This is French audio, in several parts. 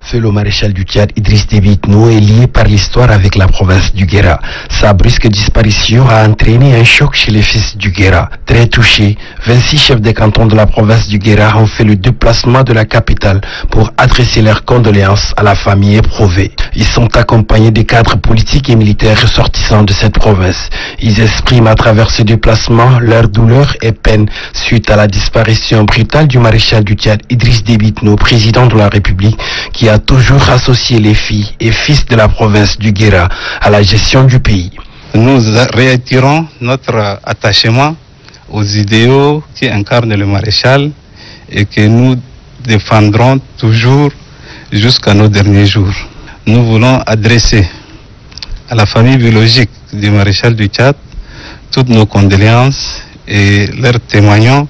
fait le maréchal du Tchad Idriss Déby Itno est lié par l'histoire avec la province du Guéra. Sa brusque disparition a entraîné un choc chez les fils du Guéra. Très touchés, 26 chefs de canton de la province du Guéra ont fait le déplacement de la capitale pour adresser leurs condoléances à la famille éprouvée. Ils sont accompagnés des cadres politiques et militaires ressortissants de cette province. Ils expriment à travers ce déplacement leur douleur et peine suite à la disparition brutale du maréchal du Tchad Idriss Déby Itno, président de la République, qui a toujours associé les filles et fils de la province du Guéra à la gestion du pays. Nous réitérons notre attachement aux idéaux qui incarnent le maréchal et que nous défendrons toujours jusqu'à nos derniers jours. Nous voulons adresser à la famille biologique du maréchal du Tchad toutes nos condoléances et leur témoignons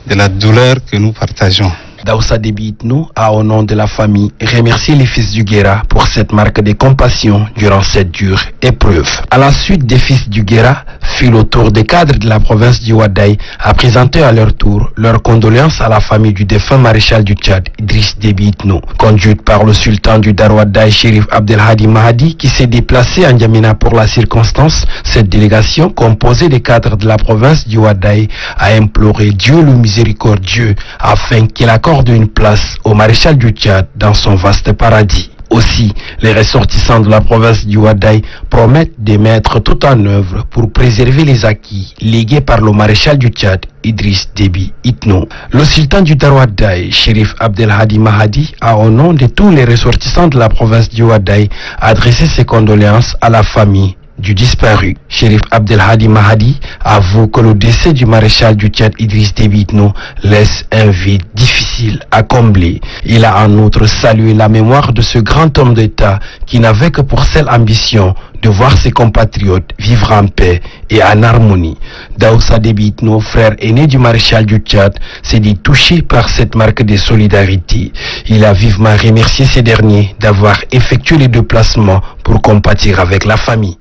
de la douleur que nous partageons. Daoussa Déby Itno a, au nom de la famille, remercié les fils du Guéra pour cette marque de compassion durant cette dure épreuve. À la suite des fils du Guéra, fut le tour des cadres de la province du Wadaï à présenter à leur tour leurs condoléances à la famille du défunt maréchal du Tchad, Idriss Déby Itno. Conduite par le sultan du Darwadaï, Chérif Abdelhadi Mahadi, qui s'est déplacé à N'Djamena pour la circonstance, cette délégation, composée des cadres de la province du Wadaï, a imploré Dieu le miséricordieux afin qu'il accorde une place au maréchal du Tchad dans son vaste paradis. Aussi, les ressortissants de la province du Wadaï promettent de mettre tout en œuvre pour préserver les acquis légués par le maréchal du Tchad, Idriss Déby Itno. Le sultan du Darwadaï, Chérif Abdelhadi Mahadi, a, au nom de tous les ressortissants de la province du Wadaï, adressé ses condoléances à la famille du disparu. Chérif Abdelhadi Mahadi avoue que le décès du maréchal du Tchad Idriss Déby Itno laisse un vide difficile à combler. Il a en outre salué la mémoire de ce grand homme d'État qui n'avait que pour seule ambition de voir ses compatriotes vivre en paix et en harmonie. Daoussa Déby Itno, frère aîné du maréchal du Tchad, s'est dit touché par cette marque de solidarité. Il a vivement remercié ces derniers d'avoir effectué les déplacements pour compatir avec la famille.